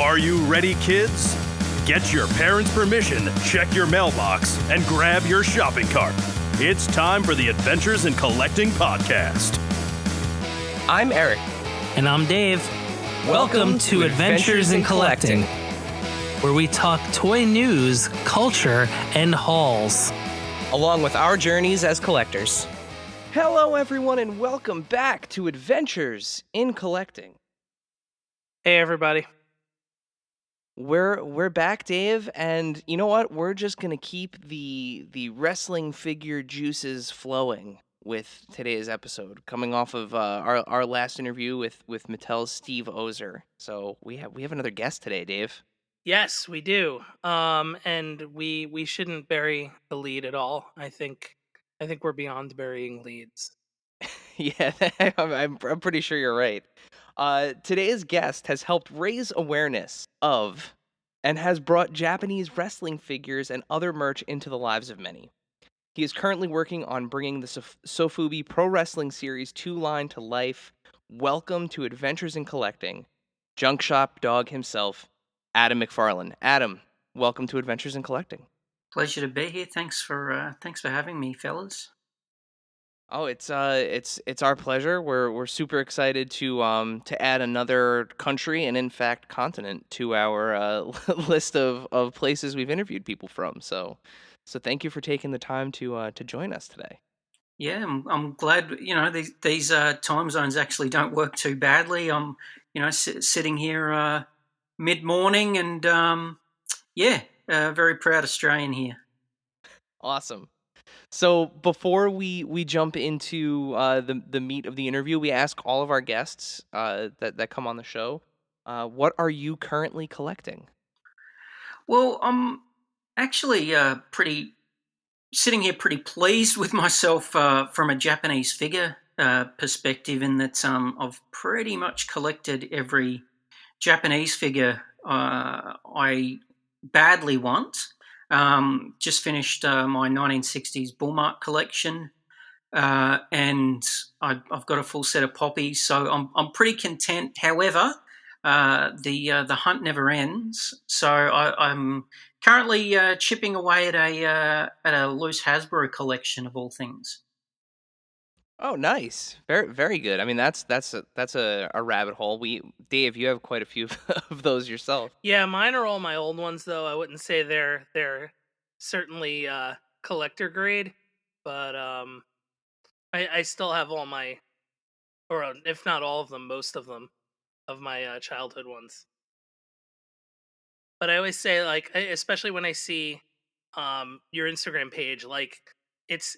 Are you ready, kids? Get your parents' permission, check your mailbox, and grab your shopping cart. It's time for the Adventures in Collecting podcast. I'm Eric. And I'm Dave. Welcome to Adventures in Collecting, where we talk toy news, culture, and hauls, along with our journeys as collectors. Hello, everyone, and welcome back to Adventures in Collecting. Hey, everybody. We're back, Dave, and you know what? We're just gonna keep the wrestling figure juices flowing with today's episode, coming off of our last interview with Mattel's Steve Ozer. So we have another guest today, Dave. Yes, we do. And we shouldn't bury the lead at all. I think we're beyond burying leads. Yeah, I'm pretty sure you're right. Today's guest has helped raise awareness of and has brought Japanese wrestling figures and other merch into the lives of many. He is currently working on bringing the Sofubi Pro Wrestling Series 2 line to life. Welcome to Adventures in Collecting, Junk Shop Dog himself, Adam McFarlane. Adam, welcome to Adventures in Collecting. Pleasure to be here. Thanks for having me, fellas. Oh, it's our pleasure. We're super excited to add another country and in fact continent to our list of places we've interviewed people from. So thank you for taking the time to join us today. Yeah, I'm glad. These time zones actually don't work too badly. I'm sitting here mid morning and very proud Australian here. Awesome. So before we jump into the meat of the interview, we ask all of our guests that come on the show, what are you currently collecting? Well, I'm actually sitting here pretty pleased with myself from a Japanese figure perspective, in that I've pretty much collected every Japanese figure I badly want. Just finished my 1960s Bullmark collection, and I've got a full set of poppies, so I'm pretty content. However, the hunt never ends, so I'm currently chipping away at a loose Hasbro collection of all things. Oh, nice, very very good. I mean, that's a rabbit hole. Dave, you have quite a few of those yourself. Yeah, mine are all my old ones, though. I wouldn't say they're certainly collector grade, but I still have all my, or if not all of them, most of them, of my childhood ones. But I always say, like, especially when I see your Instagram page, like it's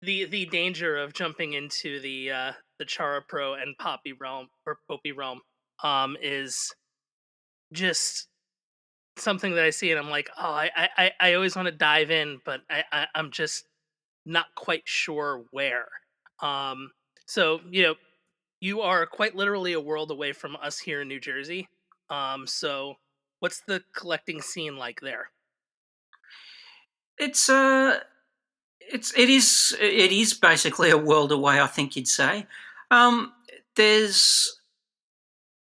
the danger of jumping into the Chara Pro and Poppy realm or Poppy realm is just something that I see and I'm like, oh, I always want to dive in, but I'm just not quite sure where. So you are quite literally a world away from us here in New Jersey. So what's the collecting scene like there? It is basically a world away, I think you'd say. There's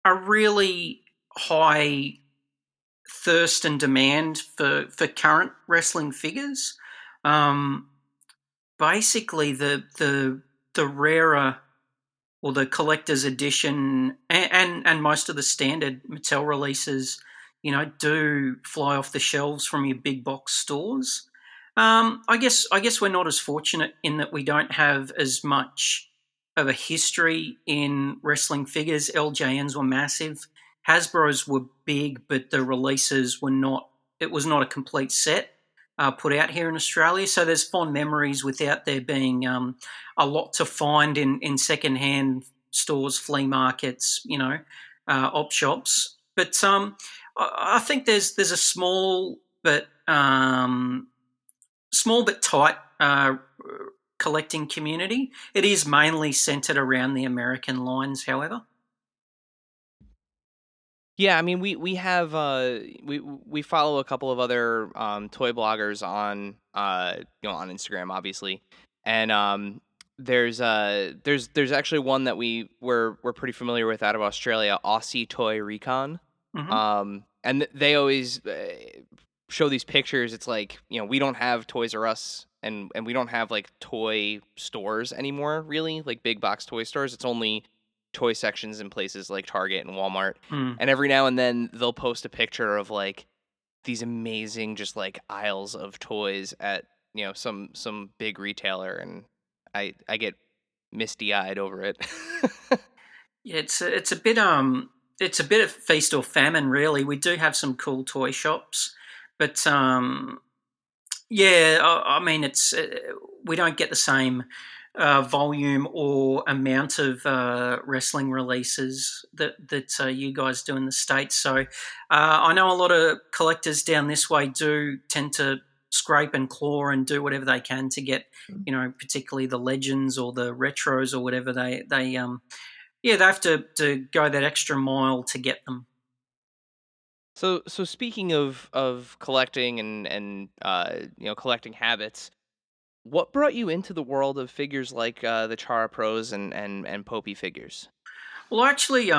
a really high thirst and demand for current wrestling figures. Basically, the rarer or the collector's edition and most of the standard Mattel releases, do fly off the shelves from your big box stores. I guess we're not as fortunate in that we don't have as much of a history in wrestling figures. LJNs were massive. Hasbro's were big, but the releases were not. It was not a complete set put out here in Australia. So there's fond memories without there being a lot to find in secondhand stores, flea markets, op shops. But I think there's a small but tight collecting community. It is mainly centered around the American lines, however. Yeah, I mean, we have we follow a couple of other toy bloggers on on Instagram, obviously, and there's actually one that we're pretty familiar with out of Australia, Aussie Toy Recon. And they always show these pictures. It's like, we don't have Toys R Us and we don't have like toy stores anymore, really, like big box toy stores. It's only toy sections in places like Target and Walmart. Mm. And every now and then they'll post a picture of like these amazing just like aisles of toys at some big retailer, and I get misty eyed over it. Yeah, it's a bit of feast or famine, really. We do have some cool toy shops, but yeah, I mean, it's we don't get the same volume or amount of wrestling releases that you guys do in the States. So I know a lot of collectors down this way do tend to scrape and claw and do whatever they can to get, particularly the legends or the retros or whatever they yeah, they have to go that extra mile to get them. So speaking of collecting and collecting habits, what brought you into the world of figures like the Chara Pros and Popey figures? Well, I actually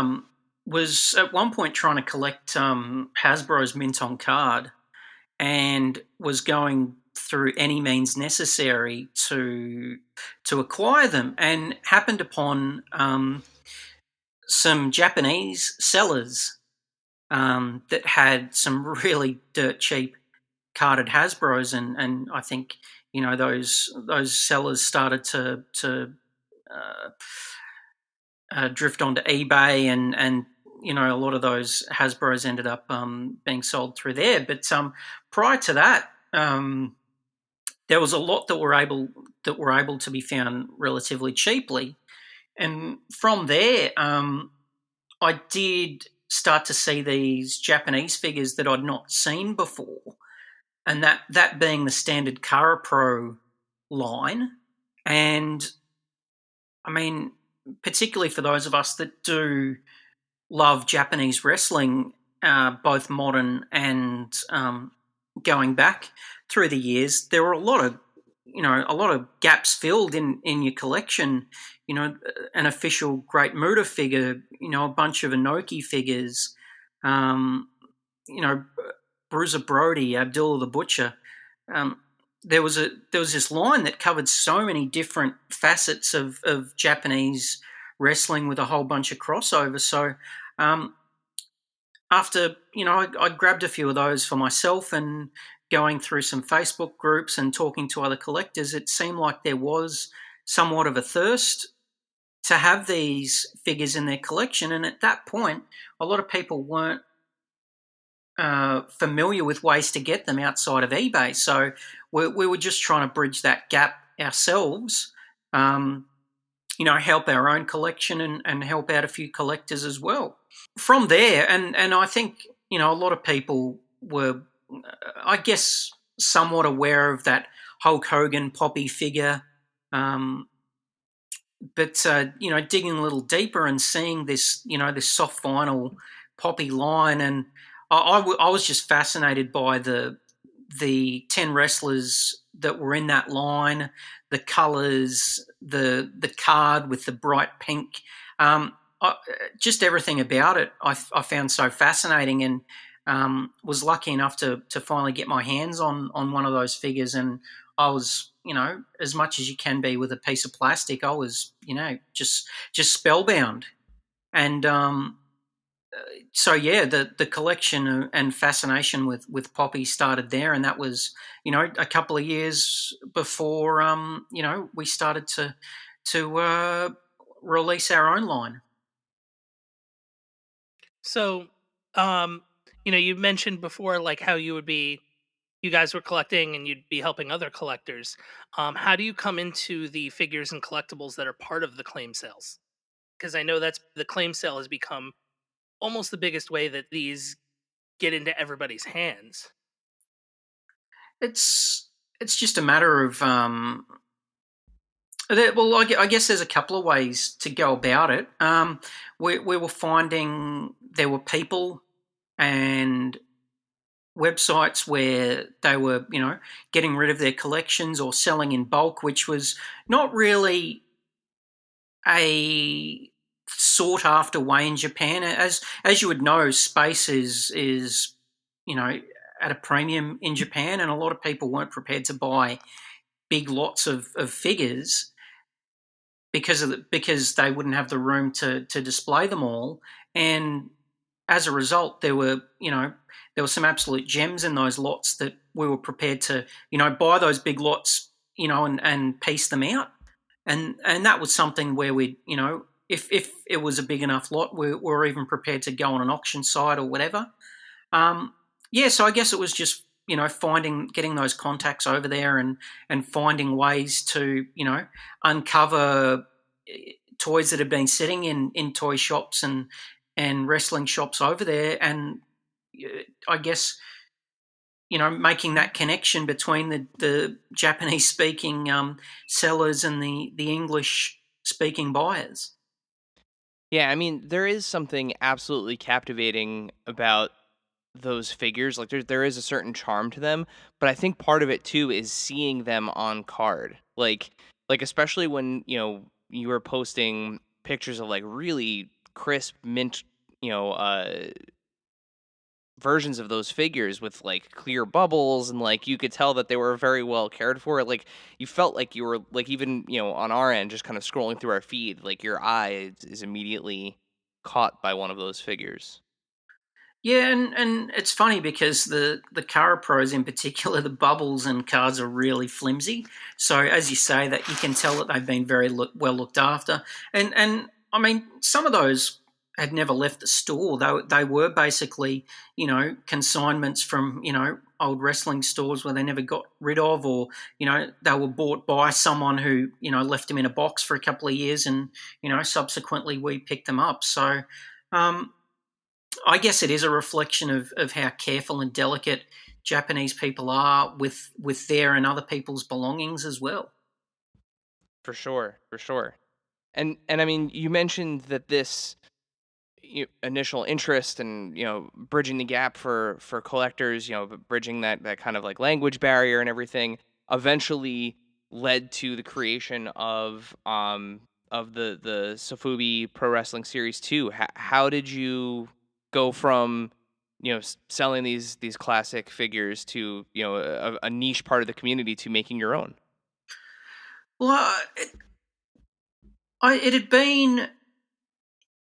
was at one point trying to collect Hasbro's mint on card, and was going through any means necessary to acquire them, and happened upon some Japanese sellers that had some really dirt cheap carded Hasbro's, and I think those sellers started to uh, drift onto eBay, and a lot of those Hasbro's ended up being sold through there. But prior to that, there was a lot that were able to be found relatively cheaply, and from there, I did start to see these Japanese figures that I'd not seen before, and that being the standard Kara Pro line. And I mean, particularly for those of us that do love Japanese wrestling, both modern and going back through the years, there were a lot of gaps filled in your collection. An official Great Muta figure, a bunch of Inoki figures, um, you know, Bruiser Brody, Abdullah the Butcher. Um, there was this line that covered so many different facets of Japanese wrestling with a whole bunch of crossovers. So um, after I grabbed a few of those for myself, and going through some Facebook groups and talking to other collectors, it seemed like there was somewhat of a thirst to have these figures in their collection. And at that point, a lot of people weren't familiar with ways to get them outside of eBay. So we were just trying to bridge that gap ourselves, help our own collection and help out a few collectors as well. From there, and I think, a lot of people were, I guess, somewhat aware of that Hulk Hogan Poppy figure. But digging a little deeper and seeing this soft vinyl Poppy line, and I was just fascinated by the 10 wrestlers that were in that line, the colours, the card with the bright pink, just everything about it. I found so fascinating, and was lucky enough to finally get my hands on one of those figures. And I was, as much as you can be with a piece of plastic, I was, just spellbound. And so yeah, the collection and fascination with Poppy started there, and that was, a couple of years before we started to release our own line. So, you mentioned before like how you guys were collecting and you'd be helping other collectors. How do you come into the figures and collectibles that are part of the claim sales? Because I know that's the claim sale has become almost the biggest way that these get into everybody's hands. It's just a matter of well, I guess there's a couple of ways to go about it. We were finding there were people and websites where they were, getting rid of their collections or selling in bulk, which was not really a sought after way in Japan. As you would know, space is at a premium in Japan, and a lot of people weren't prepared to buy big lots of figures because they wouldn't have the room to display them all. And as a result, there were some absolute gems in those lots that we were prepared to buy those big lots, and piece them out. And that was something where we, if it was a big enough lot, we were even prepared to go on an auction site or whatever. So I guess it was just getting those contacts over there and finding ways to uncover toys that have been sitting in toy shops and wrestling shops over there, and I guess making that connection between the Japanese speaking sellers and the English speaking buyers. Yeah, I mean, there is something absolutely captivating about those figures. Like there is a certain charm to them, but I think part of it too is seeing them on card. Like especially when, you were posting pictures of like really crisp mint, you know, uh versions of those figures with like clear bubbles, and like you could tell that they were very well cared for. Like you felt like you were like, even on our end, just kind of scrolling through our feed, like your eye is immediately caught by one of those figures. Yeah, and it's funny because the Kara Pros in particular, the bubbles and cards are really flimsy. So as you say, that you can tell that they've been very well looked after. And I mean, some of those had never left the store. They were basically consignments from old wrestling stores where they never got rid of, or they were bought by someone who left them in a box for a couple of years, and subsequently we picked them up. So. I guess it is a reflection of how careful and delicate Japanese people are with their and other people's belongings as well. For sure, for sure. And I mean, you mentioned that this initial interest and bridging the gap for collectors, bridging that kind of like language barrier and everything, eventually led to the creation of the Sofubi Pro Wrestling Series 2. How did you go from selling these classic figures to a niche part of the community to making your own? Well, it had been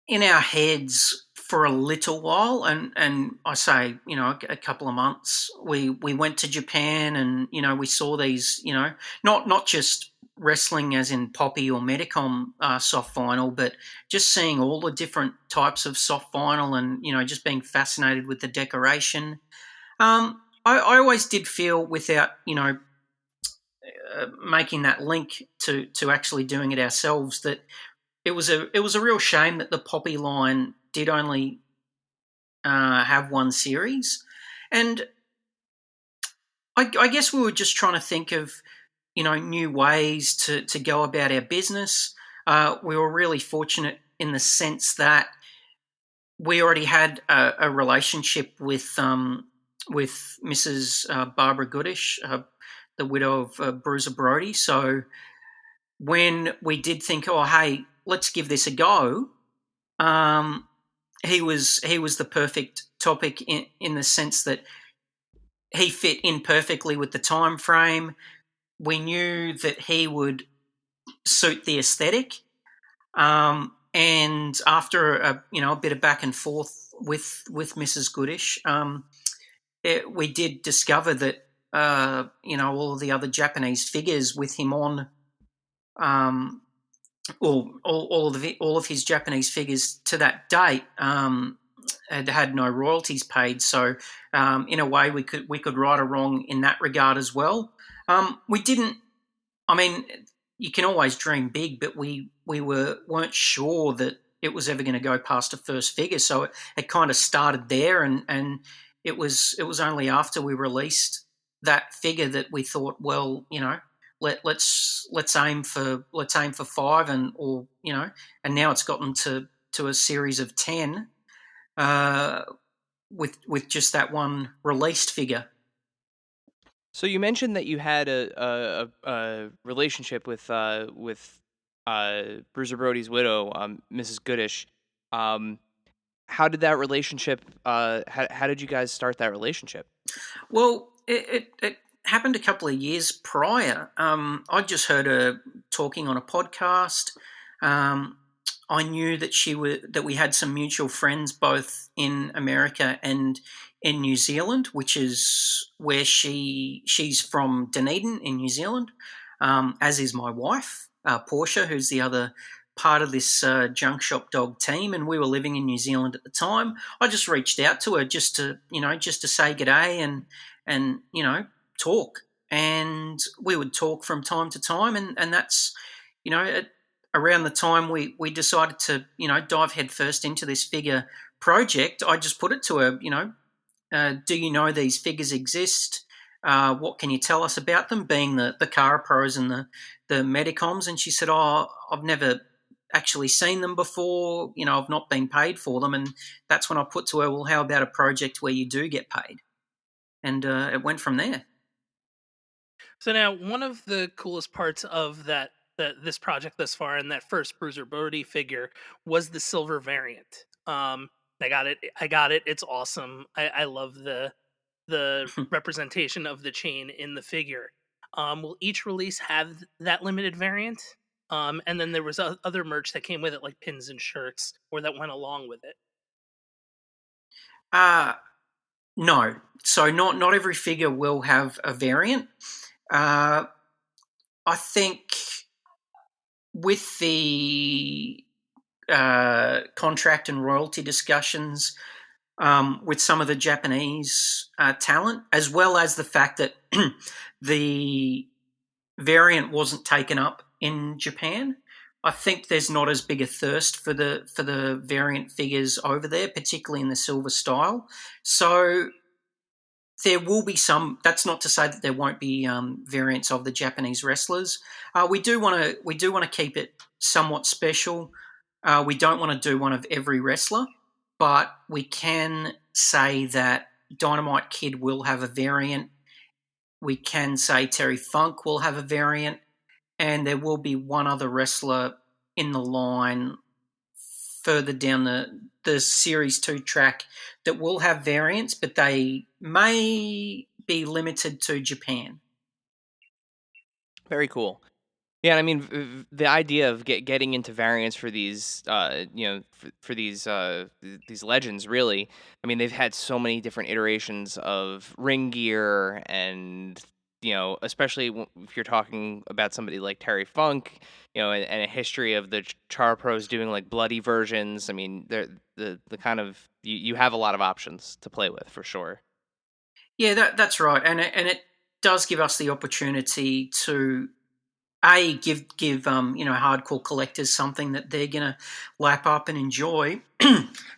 in our heads for a little while, and I say a couple of months. We went to Japan, and we saw these not just wrestling as in Poppy or Medicom soft vinyl, but just seeing all the different types of soft vinyl, and just being fascinated with the decoration. I always did feel, without making that link to actually doing it ourselves, that it was a real shame that the Poppy line did only have one series, and I guess we were just trying to think of new ways to go about our business. We were really fortunate in the sense that we already had a relationship with Mrs. Barbara Goodish, the widow of Bruiser Brody. So when we did think, oh hey, let's give this a go, he was the perfect topic in the sense that he fit in perfectly with the time frame. We knew that he would suit the aesthetic, and after a bit of back and forth with Mrs. Goodish, we did discover that all of the other Japanese figures with him on. All of his Japanese figures to that date had no royalties paid. So in a way, we could right or wrong in that regard as well. We didn't. I mean, you can always dream big, but we weren't sure that it was ever going to go past a first figure. So it kind of started there, and it was only after we released that figure that we thought, well, let's aim for 5, and and now it's gotten to a series of 10 with just that one released figure. So you mentioned that you had a relationship with Bruiser Brody's widow, Mrs. Goodish. Um, how did that relationship? How did you guys start that relationship? Well, it happened a couple of years prior. I just heard her talking on a podcast. Um, I knew that we had some mutual friends both in America and in New Zealand, which is where she's from, Dunedin in New Zealand, as is my wife, Portia, who's the other part of this junk shop dog team, and we were living in New Zealand at the time. I just reached out to her just to say g'day and talk, and we would talk from time to time, and that's around the time we decided to dive headfirst into this figure project. I just put it to her, do you know these figures exist? What can you tell us about them? Being the Cara Pros and the Medicoms, and she said, "Oh, I've never actually seen them before. I've not been paid for them." And that's when I put to her, "Well, how about a project where you do get paid?" And it went from there. So now, one of the coolest parts of this project thus far, and that first Bruiser Brody figure, was the silver variant. I got it. I got it. It's awesome. I love the representation of the chain in the figure. Will each release have that limited variant? And then there was other merch that came with it, like pins and shirts, or that went along with it. Uh no. So not every figure will have a variant. Uh, I think with the contract and royalty discussions with some of the Japanese talent, as well as the fact that the variant wasn't taken up in Japan. I think there's not as big a thirst for the variant figures over there, particularly in the silver style. So there will be some. That's not to say that there won't be variants of the Japanese wrestlers. We do want to keep it somewhat special. We don't want to do one of every wrestler, but we can say that Dynamite Kid will have a variant. We can say Terry Funk will have a variant, and there will be one other wrestler in the line further down the Series 2 track that will have variants, but they may be limited to Japan. Very cool. Yeah, I mean, the idea of getting into variants for these, for these legends, really. I mean, they've had so many different iterations of ring gear, and especially if you're talking about somebody like Terry Funk, and a history of the Char Pros doing like bloody versions. I mean, the kind of you have a lot of options to play with for sure. Yeah, that's right, and it does give us the opportunity to give hardcore collectors something that they're gonna lap up and enjoy,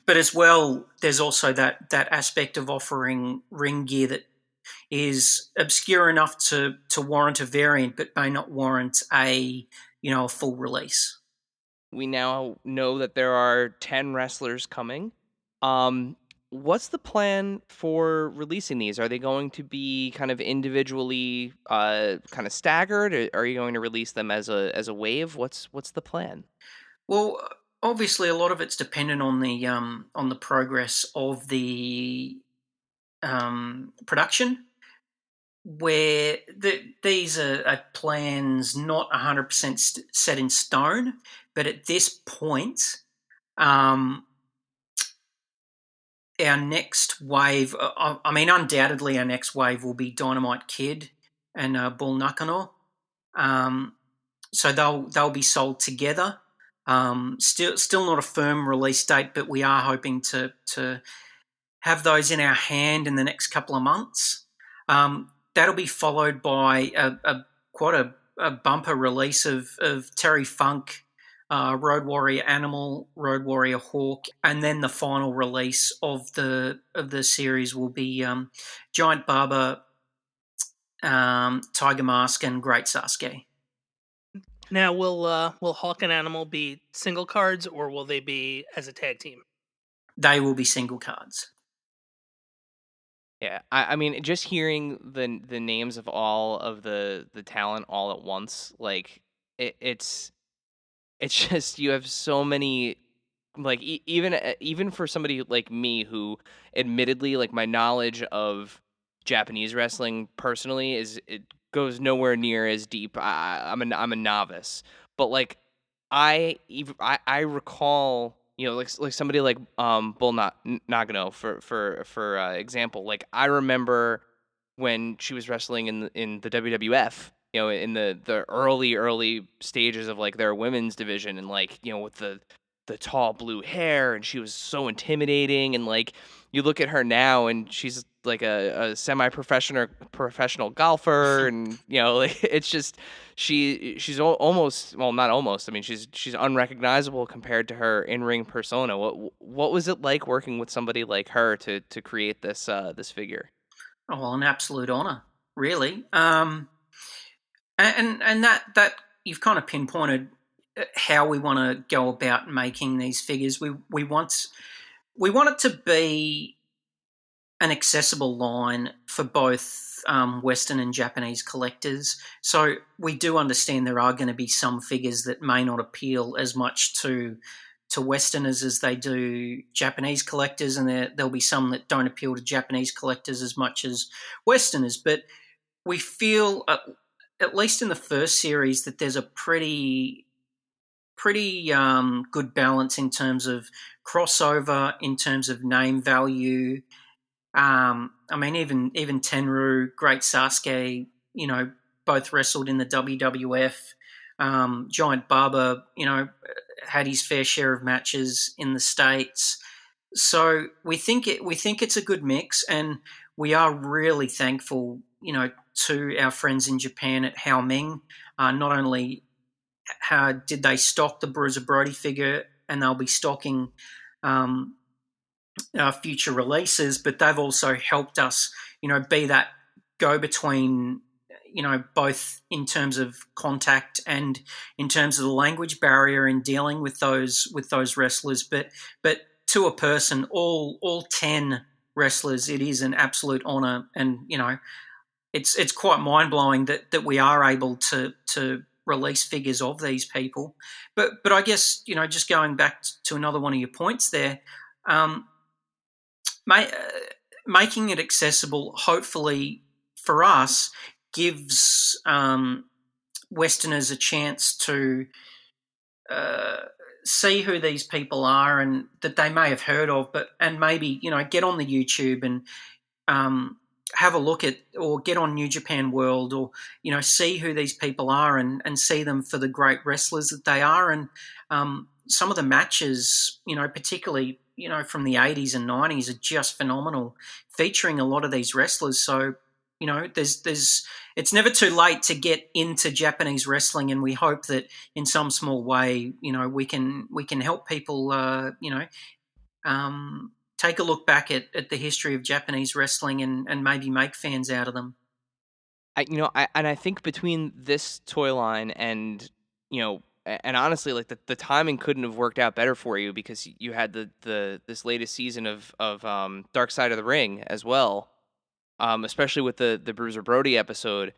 but as well, there's also that aspect of offering ring gear that is obscure enough to warrant a variant, but may not warrant a full release. We now know that there are 10 wrestlers coming. Um, what's the plan for releasing these? Are they going to be kind of individually kind of staggered, or are you going to release them as a wave? What's the plan? Well, obviously, a lot of it's dependent on the progress of the production, where these are plans not 100% set in stone, but at this point, um, our next wave, I mean, undoubtedly, our next wave will be Dynamite Kid and Bull Nakano. Um, so they'll be sold together. Still not a firm release date, but we are hoping to have those in our hand in the next couple of months. That'll be followed by quite a bumper release of Terry Funk, Road Warrior Animal, Road Warrior Hawk, and then the final release of the series will be Giant Barber, Tiger Mask, and Great Sasuke. Now, will Hawk and Animal be single cards, or will they be as a tag team? They will be single cards. Yeah, I mean, just hearing the names of all of the talent all at once, like it's it's just you have so many, like, even for somebody like me who admittedly, like, my knowledge of Japanese wrestling personally it goes nowhere near as deep. I'm a novice, but like I recall, like somebody like Bull Nagano for example. Like, I remember when she was wrestling in the WWF, in the early stages of like their women's division, and like, with the tall blue hair, and she was so intimidating. And like, you look at her now and she's like a semi-professional golfer, and like, it's just almost, well, not almost, I mean, she's unrecognizable compared to her in-ring persona. What was it like working with somebody like her to create this figure? Oh, well, an absolute honour, really. And that you've kind of pinpointed how we want to go about making these figures. We want it to be an accessible line for both Western and Japanese collectors. So we do understand there are going to be some figures that may not appeal as much to Westerners as they do Japanese collectors, and there'll be some that don't appeal to Japanese collectors as much as Westerners. But we feel, at least in the first series, that there's a pretty good balance in terms of crossover, in terms of name value. I mean, even Tenru, Great Sasuke, both wrestled in the WWF. Giant Baba, had his fair share of matches in the States. So we think it's a good mix, and we are really thankful, to our friends in Japan at Hao Ming. Not only how did they stock the Bruiser Brody figure, and they'll be stocking um, future releases, but they've also helped us, be that go between, both in terms of contact and in terms of the language barrier in dealing with those wrestlers. But to a person, all 10 wrestlers, it is an absolute honour, and it's quite mind blowing that we are able to release figures of these people. But I guess, just going back to another one of your points there. Um, Ma- Making it accessible, hopefully for us, gives Westerners a chance to uh, see who these people are and that they may have heard of, and maybe get on the YouTube and um, have a look at, or get on New Japan World, or see who these people are, and see them for the great wrestlers that they are. And some of the matches, particularly from the 80s and 90s, are just phenomenal, featuring a lot of these wrestlers. So there's it's never too late to get into Japanese wrestling, and we hope that in some small way, we can help people, take a look back at the history of Japanese wrestling, and maybe make fans out of them. I think between this toy line and, and honestly, like, the timing couldn't have worked out better for you, because you had this latest season of Dark Side of the Ring as well, especially with the Bruiser Brody episode,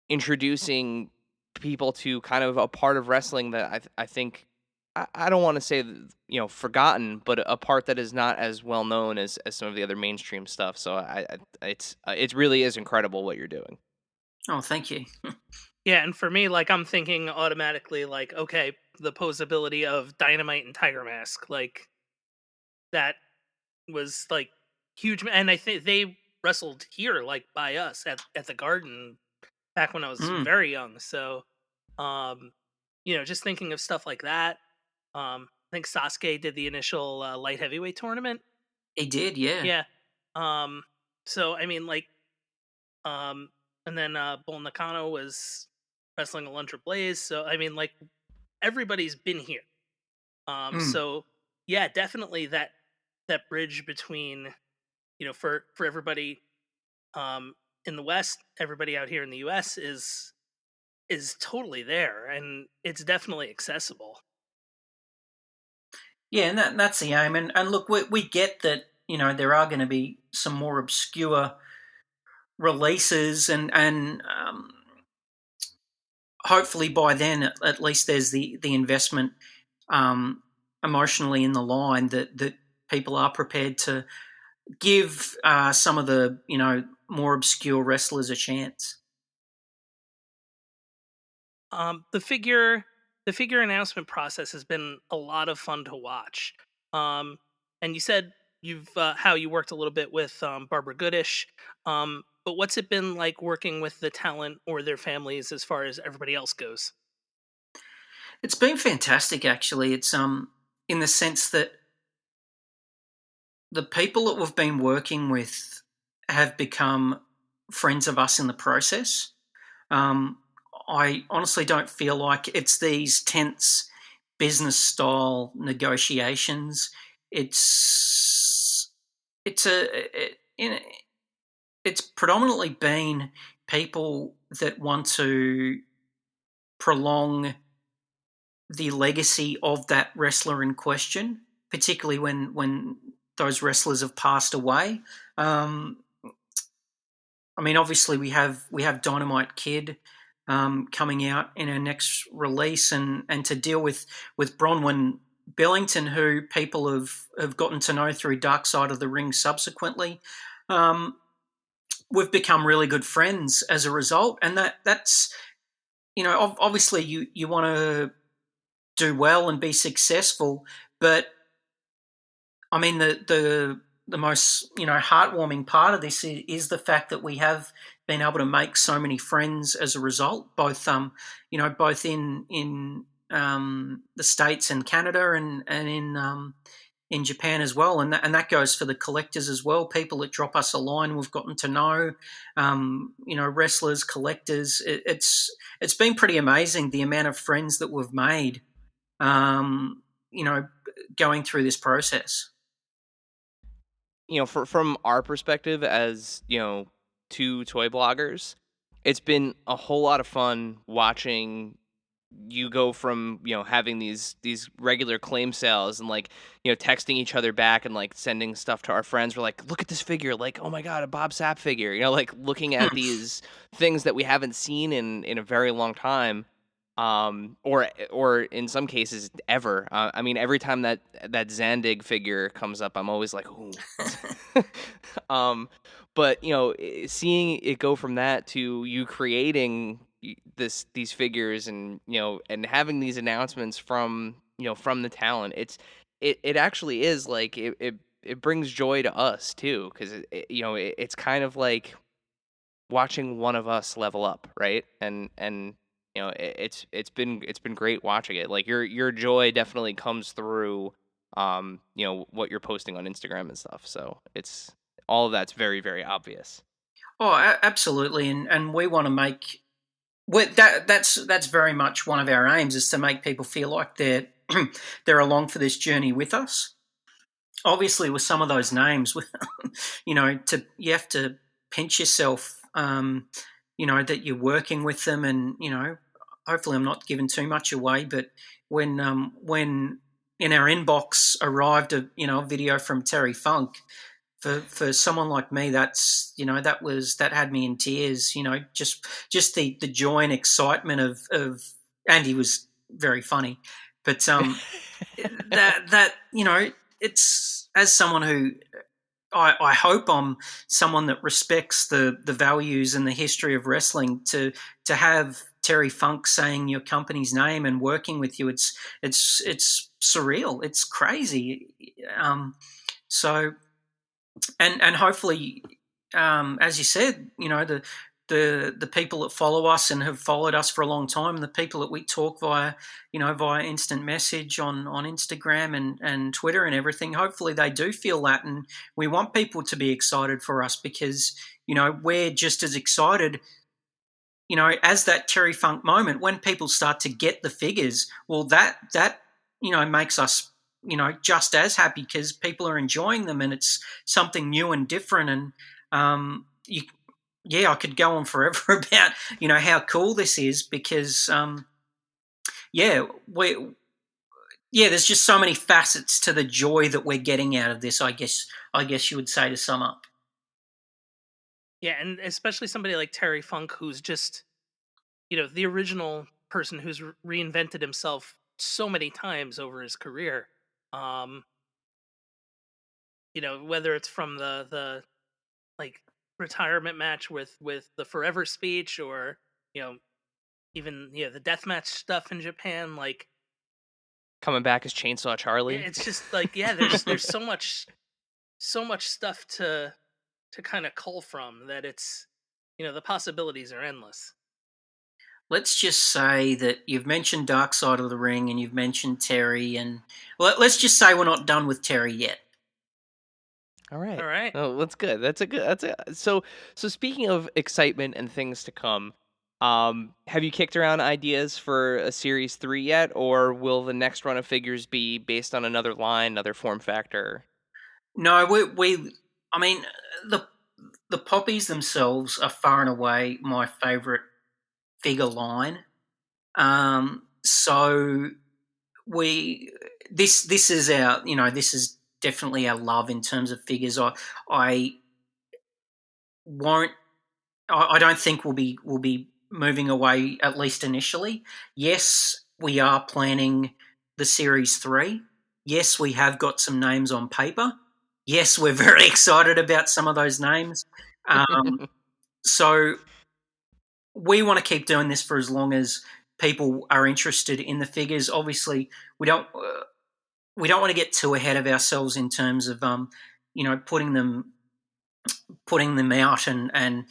introducing people to kind of a part of wrestling that I think, I don't want to say, forgotten, but a part that is not as well known as some of the other mainstream stuff. So it really is incredible what you're doing. Oh, thank you. Yeah, and for me, like, I'm thinking automatically, like, okay, the posability of Dynamite and Tiger Mask, like, that was like huge, and I think they wrestled here, like, by us at the Garden back when I was Mm, very young. So, um, just thinking of stuff like that. I think Sasuke did the initial light heavyweight tournament. he did, yeah. Yeah. Um, so I mean, like, um, and then Bull Nakano was wrestling Alundra Blaze. So I mean, like, everybody's been here. Mm. So yeah, definitely that bridge between, for everybody in the West, everybody out here in the US is totally there, and it's definitely accessible. Yeah, and that's the aim. And look, we get that, there are going to be some more obscure releases, and hopefully by then, at least there's the investment emotionally in the line that people are prepared to give some of the more obscure wrestlers a chance. The figure announcement process has been a lot of fun to watch. Um, and you said you've how you worked a little bit with Barbara Goodish. But what's it been like working with the talent or their families as far as everybody else goes? It's been fantastic, actually. It's in the sense that the people that we've been working with have become friends of us in the process. Um, I honestly don't feel like it's these tense business style negotiations. It's it's a it, in, it's predominantly been people that want to prolong the legacy of that wrestler in question, particularly when those wrestlers have passed away. Um, I mean, obviously we have Dynamite Kid coming out in our next release, and to deal with Bronwyn Billington, who people have gotten to know through Dark Side of the Ring subsequently. Um, we've become really good friends as a result, and that's obviously you want to do well and be successful, but I mean, the most heartwarming part of this is the fact that we have been able to make so many friends as a result, both both in the States and Canada, and in Japan as well, and that goes for the collectors as well. People that drop us a line, we've gotten to know, wrestlers, collectors. It's been pretty amazing the amount of friends that we've made, um, you know, going through this process. From our perspective as, two toy bloggers, it's been a whole lot of fun watching you go from, having these regular claim sales and, like, texting each other back and, like, sending stuff to our friends. We're like, look at this figure, like, oh my god, a Bob Sapp figure, like looking at these things that we haven't seen in a very long time. Or in some cases ever. I mean, every time that Zandig figure comes up, I'm always like, ooh. um, but seeing it go from that to you creating these figures, and having these announcements from the talent, it actually is like it brings joy to us too, because it's kind of like watching one of us level up, right? And it's been great watching it. Like, your joy definitely comes through what you're posting on Instagram and stuff. So it's all of that's very, very obvious. Oh, absolutely, and we want to make that's very much one of our aims, is to make people feel like they're they're along for this journey with us. Obviously, with some of those names, you have to pinch yourself, that you're working with them, and hopefully, I'm not giving too much away, but when in our inbox arrived a video from Terry Funk, for someone like me, that had me in tears. Just the joy and excitement of, and he was very funny, but that it's, as someone who, I hope I'm someone that respects the values and the history of wrestling, to have Terry Funk saying your company's name and working with you. It's surreal. It's crazy. So, and hopefully, as you said, the people that follow us and have followed us for a long time, the people that we talk via instant message on Instagram and Twitter and everything, hopefully they do feel that, and we want people to be excited for us, because we're just as excited, as that Terry Funk moment, when people start to get the figures. Well, that makes us just as happy, because people are enjoying them, and it's something new and different. And you yeah, I could go on forever about how cool this is, because yeah, there's just so many facets to the joy that we're getting out of this. I guess you would say, to sum up. Yeah, and especially somebody like Terry Funk, who's just the original person who's reinvented himself so many times over his career. Um, whether it's from the like retirement match with the Forever speech, or you know even the deathmatch stuff in Japan. Like, Coming back as Chainsaw Charlie. it's just like, yeah, there's so much stuff to kind of cull from, that it's the possibilities are endless. Let's just say that you've mentioned Dark Side of the Ring and you've mentioned Terry, and let's just say we're not done with Terry yet. All right. All right. Oh, that's good. So speaking of excitement and things to come, have you kicked around ideas for a series 3 yet, or will the next run of figures be based on another line, another form factor? No, I mean, the the poppies themselves are far and away my favourite figure line. So we this is our this is definitely our love in terms of figures. I won't I don't think we'll be moving away, at least initially. Yes, we are planning the series 3. Yes, we have got some names on paper. Yes, we're very excited about some of those names. Um, so we want to keep doing this for as long as people are interested in the figures. Obviously, we don't want to get too ahead of ourselves in terms of putting them out, and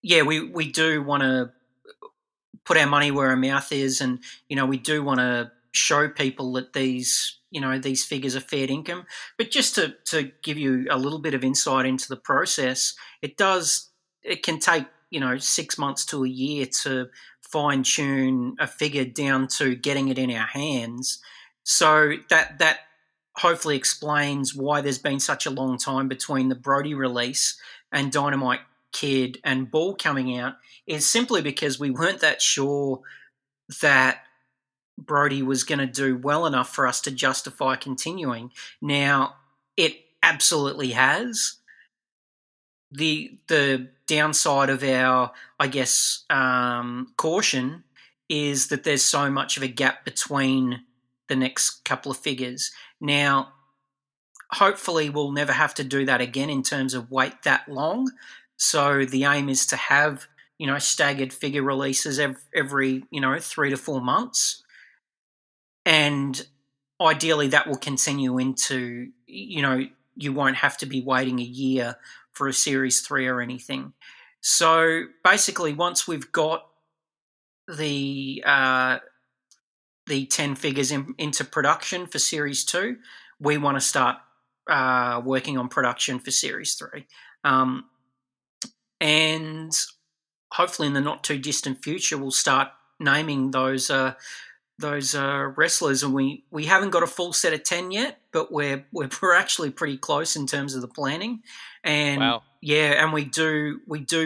yeah, we do want to put our money where our mouth is, and we do want to show people that these figures are fair income. But just to give you a little bit of insight into the process, it can take 6 months to a year to fine tune a figure down to getting it in our hands. So that hopefully explains why there's been such a long time between the Brody release and Dynamite Kid and Ball coming out, is simply because we weren't that sure that Brody was going to do well enough for us to justify continuing. Now, it absolutely has. The downside of our, I guess, caution is that there's so much of a gap between the next couple of figures. Now, hopefully we'll never have to do that again in terms of wait that long. So the aim is to have staggered figure releases every 3 to 4 months, and ideally that will continue into you won't have to be waiting a year for a series 3 or anything. So basically, once we've got the 10 figures into production for series 2, we want to start working on production for series 3, and hopefully in the not too distant future we'll start naming those wrestlers. And we haven't got a full set of 10 yet, but we're actually pretty close in terms of the planning. And Wow. yeah, and we do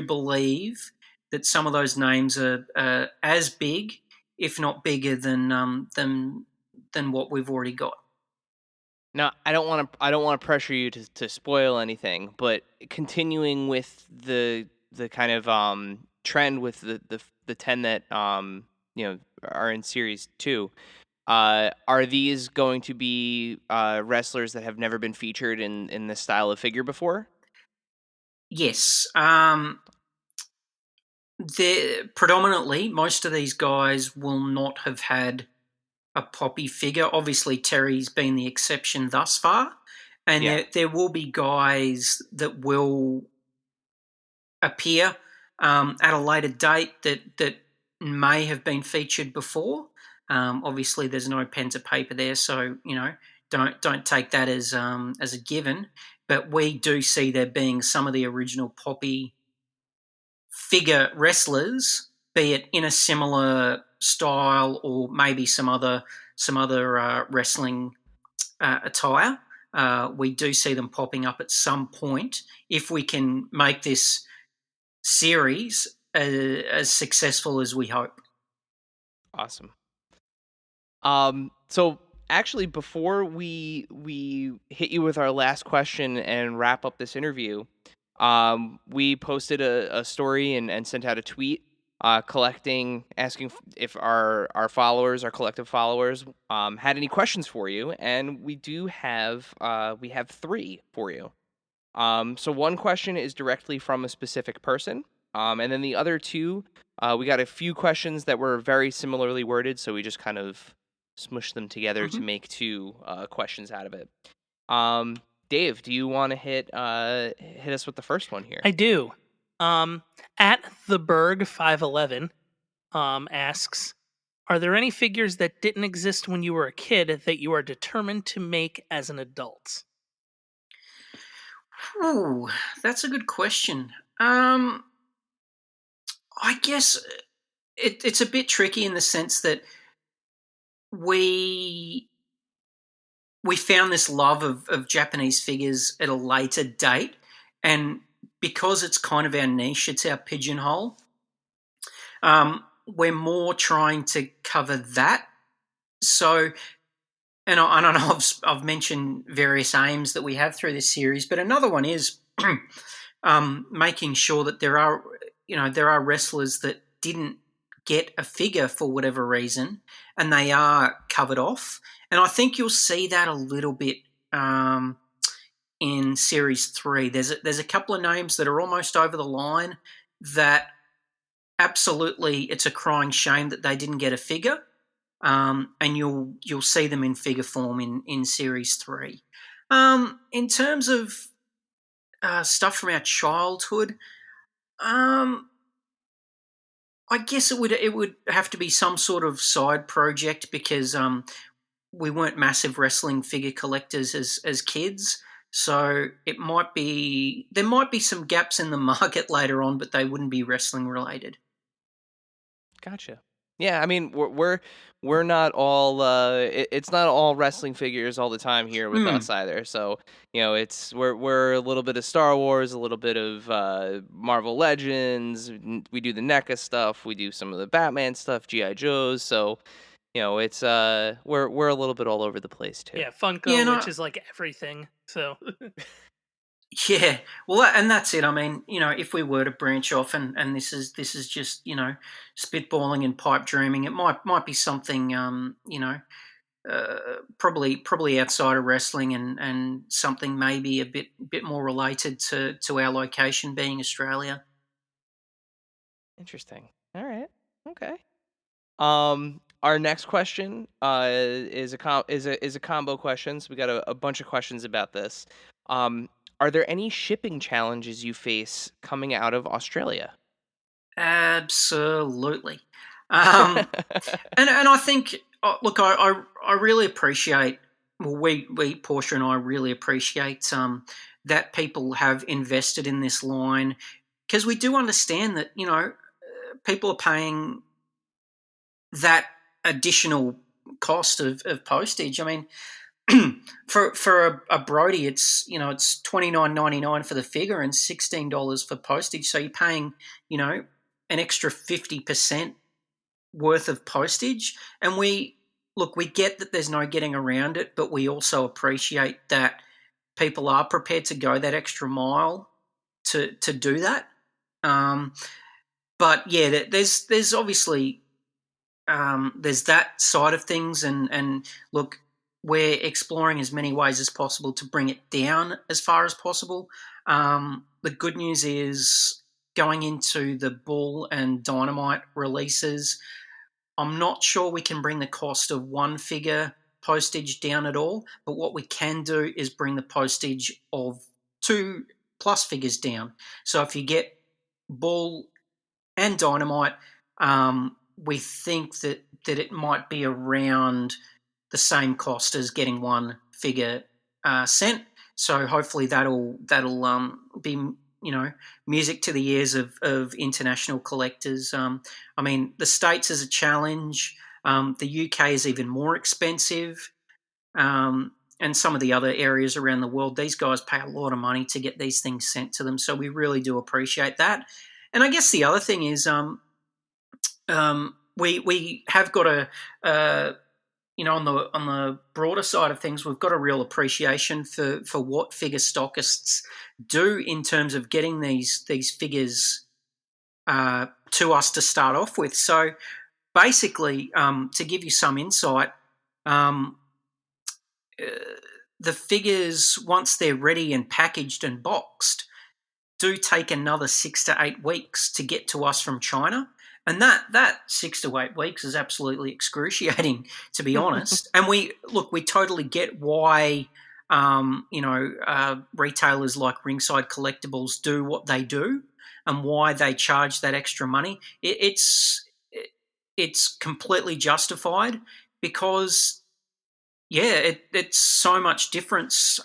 believe that some of those names are as big, if not bigger, than what we've already got. Now, I don't want to pressure you to spoil anything, but continuing with the kind of trend with the 10 that are in series 2, are these going to be wrestlers that have never been featured in this style of figure before? Yes. Predominantly, most of these guys will not have had a poppy figure. Obviously, Terry's been the exception thus far, and Yeah. there will be guys that will appear at a later date that may have been featured before. Obviously, there's no pen to paper there, so don't take that as a given. But we do see there being some of the original poppy figure wrestlers, be it in a similar style or maybe some other wrestling attire. We do see them popping up at some point if we can make this series as successful as we hope. Awesome. So actually, before we hit you with our last question and wrap up this interview, we posted a story and sent out a tweet collecting, asking if our followers, our collective followers, had any questions for you, and we have 3 for you. So one question is directly from a specific person, and then the other 2, we got a few questions that were very similarly worded, so we just kind of smushed them together to Mhm. make 2 questions out of it. Um, Dave, do you want to hit us with the first one here? I do. Um, at the Berg 511 asks, are there any figures that didn't exist when you were a kid that you are determined to make as an adult? Ooh, that's a good question. I guess it's a bit tricky in the sense that we we found this love of Japanese figures at a later date, and because it's kind of our niche, it's our pigeonhole. We're more trying to cover that. So, and I know I've mentioned various aims that we have through this series, but another one is making sure that there are wrestlers that didn't get a figure for whatever reason, and they are covered off. And I think you'll see that a little bit um, in Series 3. There's a couple of names that are almost over the line that absolutely it's a crying shame that they didn't get a figure. And you'll see them in figure form in Series 3. In terms of stuff from our childhood, um, I guess it would have to be some sort of side project because we weren't massive wrestling figure collectors as kids. So there might be some gaps in the market later on, but they wouldn't be wrestling related. Gotcha. Yeah, I mean, we're not all it's not all wrestling figures all the time here with Hmm. us either. So, it's we're a little bit of Star Wars, a little bit of Marvel Legends, we do the NECA stuff, we do some of the Batman stuff, GI Joes. So, it's we're a little bit all over the place too. Yeah, Yeah, Funko, which no, is like everything. So yeah. Well, and that's it. I mean, if we were to branch off, and this is just spitballing and pipe dreaming, it might be something probably outside of wrestling and something maybe a bit more related to our location being Australia. Interesting. All right. Okay. Our next question is a combo question. So we got a bunch of questions about this. Um, are there any shipping challenges you face coming out of Australia? Absolutely. Um, and I think look, I really appreciate. Well, we Portia and I really appreciate that people have invested in this line because we do understand that people are paying that additional cost of postage. I mean, for a Brody, it's $29.99 for the figure and $16 for postage. So you're paying an extra 50% worth of postage. And we get that there's no getting around it, but we also appreciate that people are prepared to go that extra mile to do that. Um, but yeah, there's obviously there's that side of things, and look, we're exploring as many ways as possible to bring it down as far as possible. The good news is going into the Bull and Dynamite releases, I'm not sure we can bring the cost of one figure postage down at all, but what we can do is bring the postage of 2+ figures down. So if you get Bull and Dynamite, we think that it might be around the same cost as getting one figure sent. So hopefully that'll be music to the ears of international collectors. I mean, the States is a challenge. The UK is even more expensive. And some of the other areas around the world, these guys pay a lot of money to get these things sent to them. So we really do appreciate that. And I guess the other thing is, we have got on the broader side of things, we've got a real appreciation for what figure stockists do in terms of getting these figures to us to start off with. So basically, to give you some insight, um, the figures, once they're ready and packaged and boxed, do take another 6 to 8 weeks to get to us from China. And that 6 to 8 weeks is absolutely excruciating, to be honest. And we totally get why retailers like Ringside Collectibles do what they do and why they charge that extra money. It's completely justified because it's so much difference.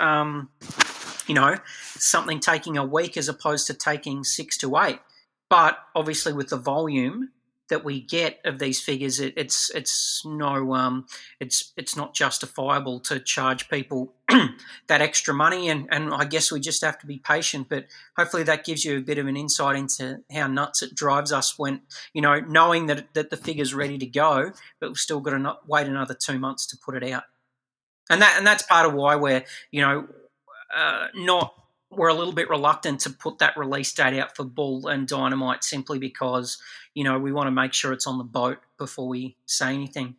Something taking a week as opposed to taking 6 to 8. But obviously, with the volume that we get of these figures, it's not justifiable to charge people that extra money. And I guess we just have to be patient. But hopefully, that gives you a bit of an insight into how nuts it drives us when knowing that the figure's ready to go, but we've still got to wait another 2 months to put it out. And that's part of why we're we're a little bit reluctant to put that release date out for Bull and Dynamite simply because we want to make sure it's on the boat before we say anything.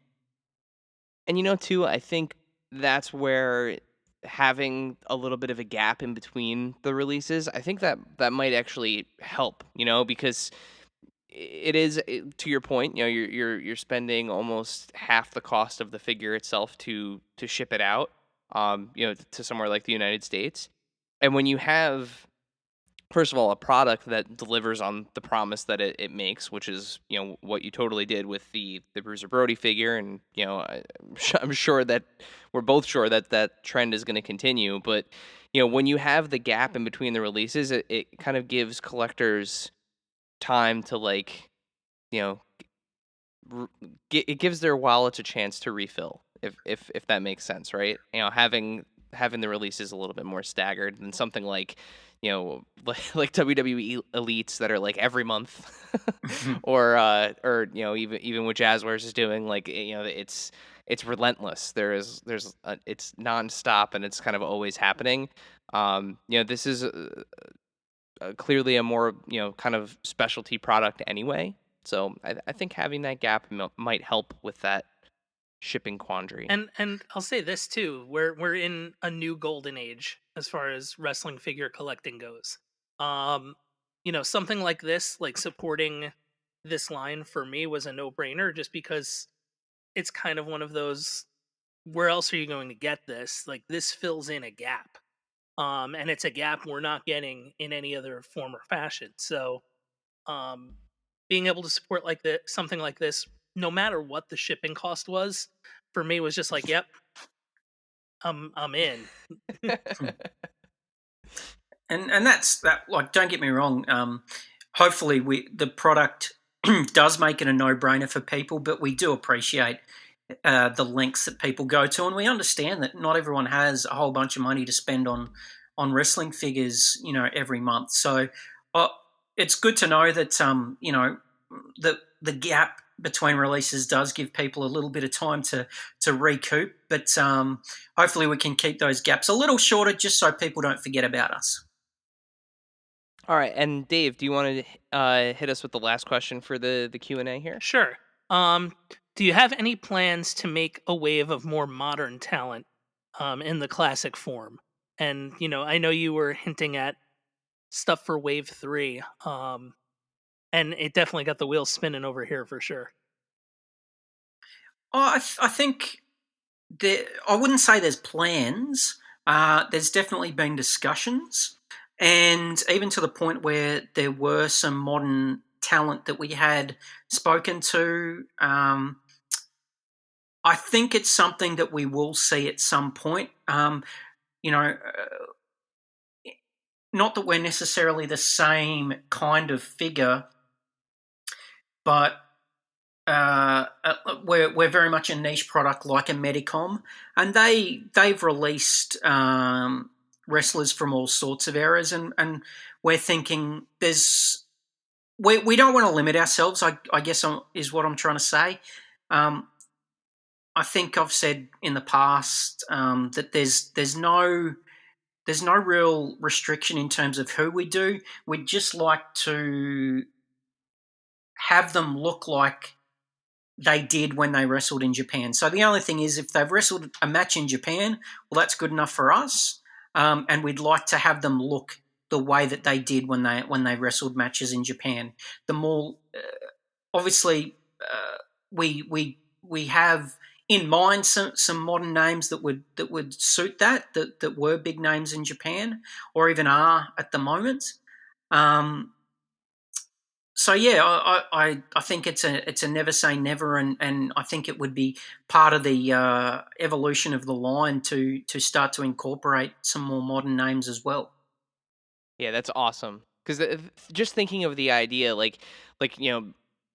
And too, I think that's where having a little bit of a gap in between the releases, I think that might actually help, because it is, to your point, you're spending almost half the cost of the figure itself to ship it out, to somewhere like the United States. And when you have, first of all, a product that delivers on the promise that it makes, which is, what you totally did with the Bruiser Brody figure. And, I'm sure that we're both sure that trend is going to continue. But, when you have the gap in between the releases, it kind of gives collectors time to it gives their wallets a chance to refill, if that makes sense, right? Having the releases a little bit more staggered than something like like WWE Elites that are like every month, or even what Jazzwares is doing, it's relentless. It's nonstop and it's kind of always happening. This is clearly a more kind of specialty product anyway. So I think having that gap might help with that shipping quandary. And I'll say this too: we're in a new golden age as far as wrestling figure collecting goes. Something like this, like supporting this line for me was a no-brainer, just because it's kind of one of those. Where else are you going to get this? Like, this fills in a gap, and it's a gap we're not getting in any other form or fashion. So, being able to support something like this, no matter what the shipping cost was, for me was just like, yep, I'm in. And that's that. Like, don't get me wrong. Hopefully, the product does make it a no-brainer for people, but we do appreciate the lengths that people go to, and we understand that not everyone has a whole bunch of money to spend on wrestling figures, every month. So it's good to know that the gap between releases does give people a little bit of time to recoup, but hopefully we can keep those gaps a little shorter just so people don't forget about us. All right, and Dave, do you want to hit us with the last question for the Q&A here? Sure. Do you have any plans to make a wave of more modern talent in the classic form? And I know you were hinting at stuff for Wave 3, and it definitely got the wheels spinning over here for sure. I think I wouldn't say there's plans. There's definitely been discussions, and even to the point where there were some modern talent that we had spoken to. I think it's something that we will see at some point. Not that we're necessarily the same kind of figure, but we're very much a niche product like a Medicom, and they've released wrestlers from all sorts of eras, and we're thinking we don't want to limit ourselves. I guess is what I'm trying to say. I think I've said in the past that there's no real restriction in terms of who we do. We'd just like to have them look like they did when they wrestled in Japan. So the only thing is, if they've wrestled a match in Japan, well, that's good enough for us. And we'd like to have them look the way that they did when they wrestled matches in Japan. The more obviously we have in mind some modern names that would suit that were big names in Japan or even are at the moment. So yeah, I think it's a never say never, and I think it would be part of the evolution of the line to start to incorporate some more modern names as well. Yeah, that's awesome. Because just thinking of the idea,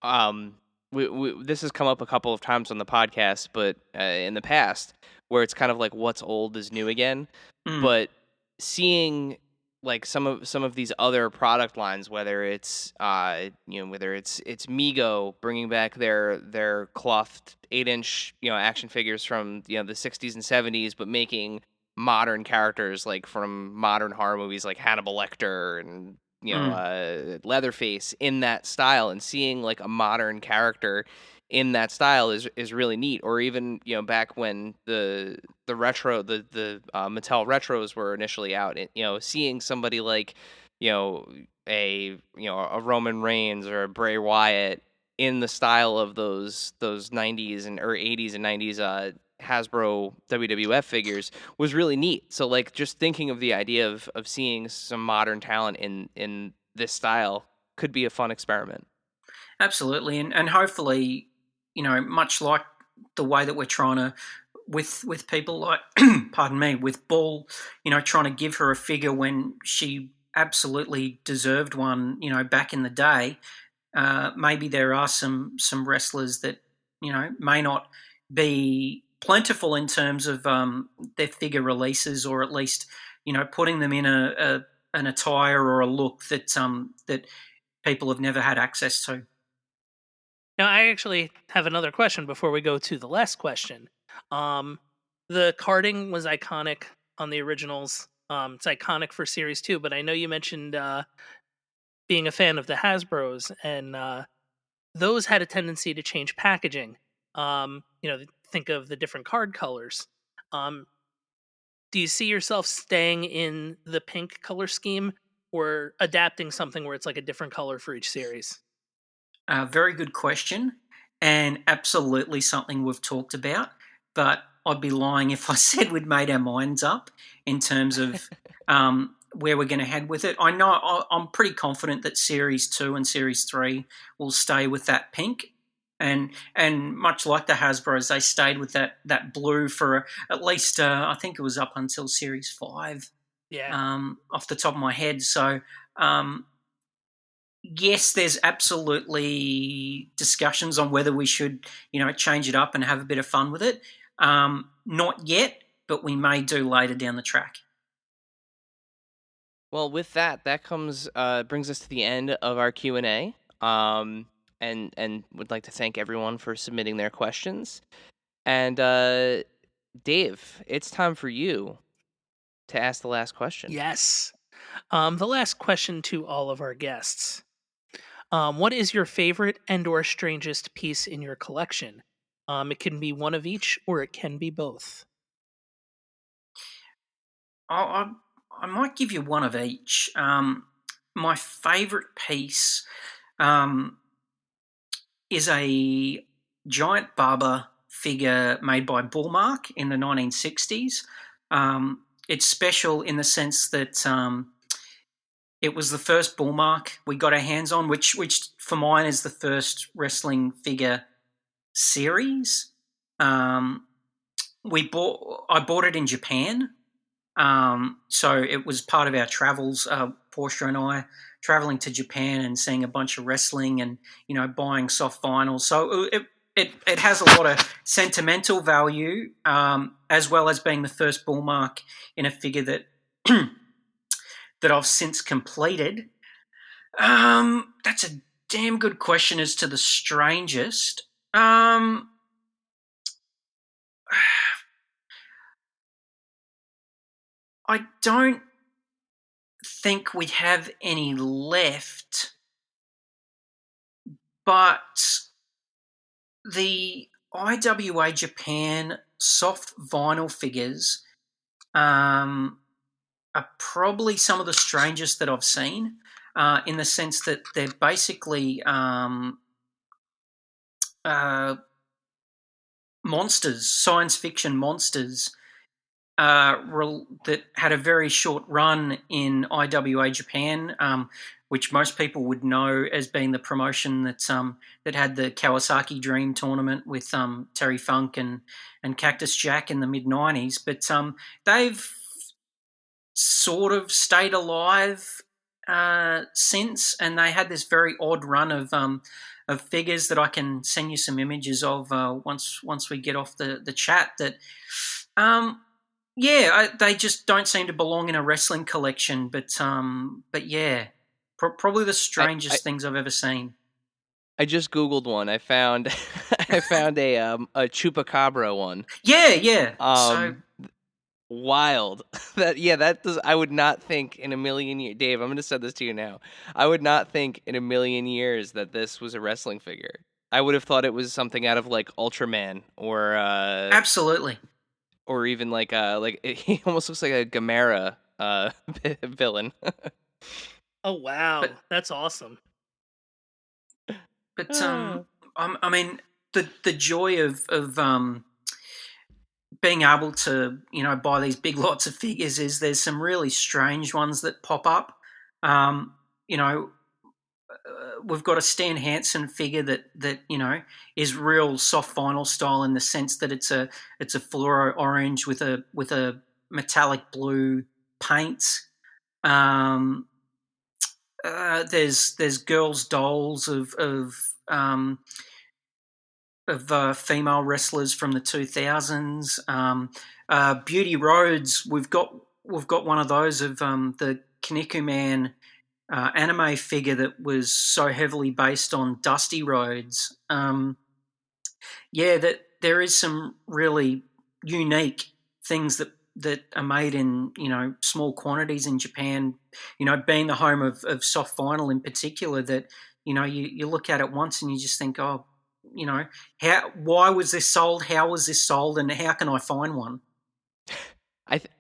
um, this has come up a couple of times on the podcast, but in the past, where it's kind of like what's old is new again. Mm, But seeing like some of these other product lines, whether it's whether it's Mego bringing back their clothed 8-inch action figures from the 60s and 70s, but making modern characters like from modern horror movies like Hannibal Lecter and mm, Leatherface in that style, and seeing like a modern character in that style is really neat. Or even back when the Mattel retros were initially out, seeing somebody like a Roman Reigns or a Bray Wyatt in the style of those 90s and or 80s and 90s Hasbro WWF figures was really neat. So like just thinking of the idea of seeing some modern talent in this style could be a fun experiment. absolutely, and hopefully, much like the way that we're trying to with people like, pardon me, with Bull, trying to give her a figure when she absolutely deserved one, back in the day. Maybe there are some wrestlers that may not be plentiful in terms of their figure releases, or at least putting them in an attire or a look that people have never had access to. Now, I actually have another question before we go to the last question. Um, the carding was iconic on the originals. It's iconic for Series 2, but I know you mentioned being a fan of the Hasbros, and those had a tendency to change packaging. Think of the different card colors. Um, do you see yourself staying in the pink color scheme or adapting something where it's like a different color for each series? Very good question, and absolutely something we've talked about. But I'd be lying if I said we'd made our minds up in terms of where we're going to head with it. I'm pretty confident that Series 2 and Series 3 will stay with that pink. And much like the Hasbro's, they stayed with that blue for at least I think it was up until Series 5, Yeah. off the top of my head. So um, yes, there's absolutely discussions on whether we should, change it up and have a bit of fun with it. Not yet, but we may do later down the track. Well, with that comes brings us to the end of our Q&A. And would like to thank everyone for submitting their questions. And Dave, it's time for you to ask the last question. Yes. The last question to all of our guests. What is your favorite and/or strangest piece in your collection? It can be one of each, or it can be both. I, I might give you one of each. My favourite piece um, is a giant barber figure made by Bullmark in the 1960s. It's special in the sense that it was the first Bullmark we got our hands on, which for mine is the first wrestling figure series. Um, I bought it in Japan, so it was part of our travels. Portia and I traveling to Japan and seeing a bunch of wrestling, and buying soft vinyl. So it has a lot of sentimental value, as well as being the first Bullmark in a figure that that I've since completed. That's a damn good question as to the strangest. I don't think we have any left, but the IWA Japan soft vinyl figures are probably some of the strangest that I've seen, in the sense that they're basically monsters, science fiction monsters, that had a very short run in IWA Japan, which most people would know as being the promotion that had the Kawasaki Dream tournament with Terry Funk and Cactus Jack in the mid-90s. But they've sort of stayed alive since, and they had this very odd run of figures that I can send you some images of once we get off the chat. That they just don't seem to belong in a wrestling collection. But yeah, probably the strangest things I've ever seen. I just Googled one. I found I found a chupacabra one. Yeah. So wild. That does. I would not think in a million years, Dave. I'm going to send this to you now. I would not think in a million years that this was a wrestling figure. I would have thought it was something out of like Ultraman or absolutely, or even like he almost looks like a Gamera villain. Oh wow, that's awesome. But I mean, the joy of being able to buy these big lots of figures is there's some really strange ones that pop up. We've got a Stan Hansen figure that is real soft vinyl style in the sense that it's a fluoro orange with a metallic blue paint. There's girls' dolls of female wrestlers from the 2000s. Beauty Rhodes, we've got one of those of the Kaniku Man anime figure that was so heavily based on Dusty Rhodes. That there is some really unique things that are made in small quantities in Japan. Being the home of soft vinyl in particular, that you look at it once and you just think, oh, why was this sold? How was this sold? And how can I find one?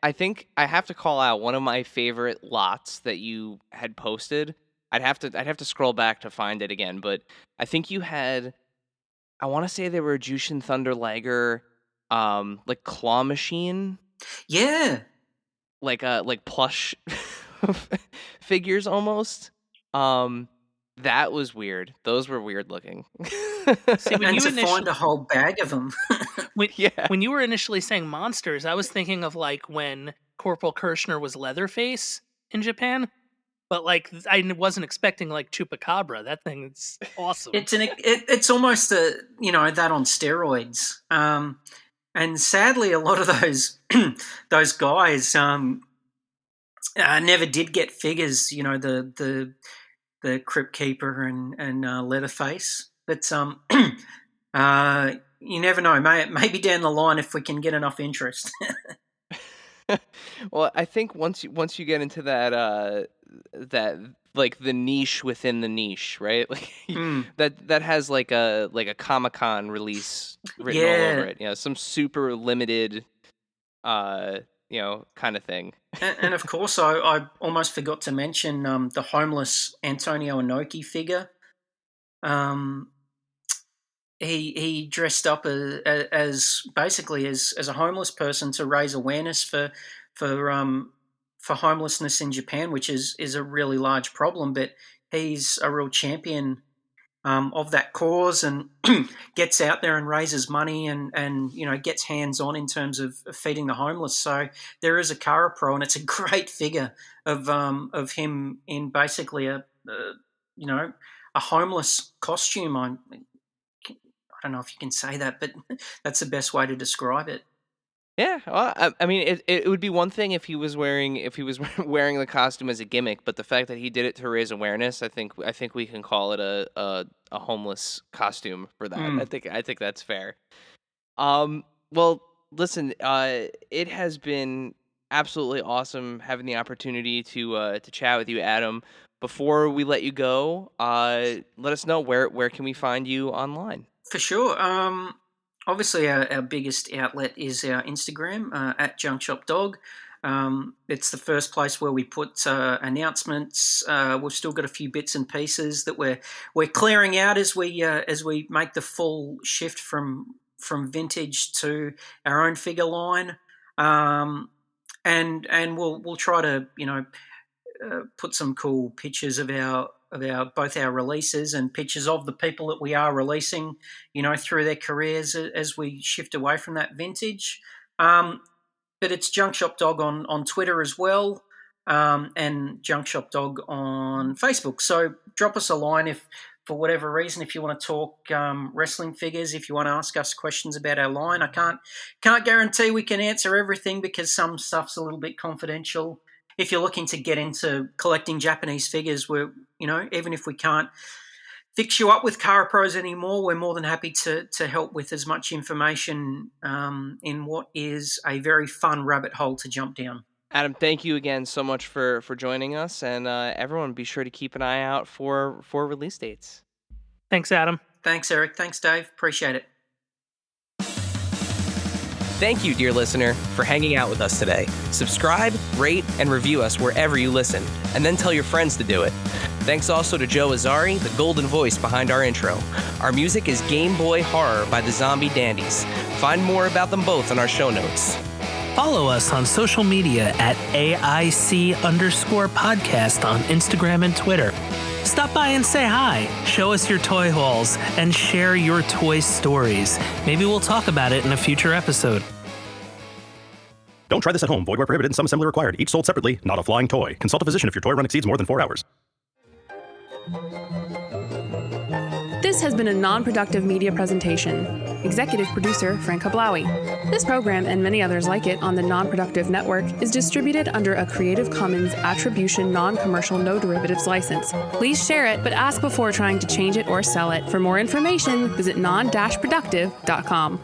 I think I have to call out one of my favorite lots that you had posted. I'd have to scroll back to find it again, but I think you had, I want to say they were Jushin Thunder Liger, like claw machine. Yeah. Like plush figures almost. That was weird. Those were weird looking. See, when and you to find a whole bag of them. When you were initially saying monsters, I was thinking of like when Corporal Kirshner was Leatherface in Japan. But like, I wasn't expecting like Chupacabra. That thing is awesome. It's almost that on steroids. And sadly, a lot of those those guys never did get figures. The Crypt Keeper and Leatherface. But you never know. Maybe down the line, if we can get enough interest. Well, I think once you get into that like the niche within the niche, right? Like that has like a Comic-Con release written all over it. Some super limited kind of thing. and of course, I almost forgot to mention the homeless Antonio Inoki figure. He dressed up as basically as a homeless person to raise awareness for homelessness in Japan, which is a really large problem. But he's a real champion of that cause and gets out there and raises money and gets hands on in terms of feeding the homeless. So there is a Kara Pro, and it's a great figure of him in basically a homeless costume. I don't know if you can say that, but that's the best way to describe it. Yeah, well, I mean, it would be one thing if he was wearing the costume as a gimmick, but the fact that he did it to raise awareness, I think we can call it a homeless costume for that. I think that's fair. Well, listen, it has been absolutely awesome having the opportunity to chat with you, Adam. Before we let you go, let us know where can we find you online. For sure. Obviously, our biggest outlet is our Instagram at JunkShopDog. It's the first place where we put announcements. We've still got a few bits and pieces that we're clearing out as we make the full shift from vintage to our own figure line. And we'll try to put some cool pictures of both our releases and pictures of the people that we are releasing, through their careers as we shift away from that vintage. But it's Junk Shop Dog on Twitter as well, and Junk Shop Dog on Facebook. So drop us a line if, for whatever reason, if you want to talk wrestling figures, if you want to ask us questions about our line. I can't guarantee we can answer everything because some stuff's a little bit confidential. If you're looking to get into collecting Japanese figures, even if we can't fix you up with Kara Pros anymore, we're more than happy to help with as much information in what is a very fun rabbit hole to jump down. Adam, thank you again so much for joining us, and everyone be sure to keep an eye out for release dates. Thanks, Adam. Thanks, Eric. Thanks, Dave. Appreciate it. Thank you, dear listener, for hanging out with us today. Subscribe, rate, and review us wherever you listen, and then tell your friends to do it. Thanks also to Joe Azari, the golden voice behind our intro. Our music is Game Boy Horror by the Zombie Dandies. Find more about them both in our show notes. Follow us on social media at AIC_podcast on Instagram and Twitter. Stop by and say hi, show us your toy hauls, and share your toy stories. Maybe we'll talk about it in a future episode. Don't try this at home. Void where prohibited and some assembly required. Each sold separately, not a flying toy. Consult a physician if your toy run exceeds more than 4 hours. This has been a non-productive media presentation. Executive producer Frank Hablawi. This program and many others like it on the Non-Productive Network is distributed under a Creative Commons Attribution Non-Commercial No Derivatives license. Please share it, but ask before trying to change it or sell it. For more information, visit non-productive.com.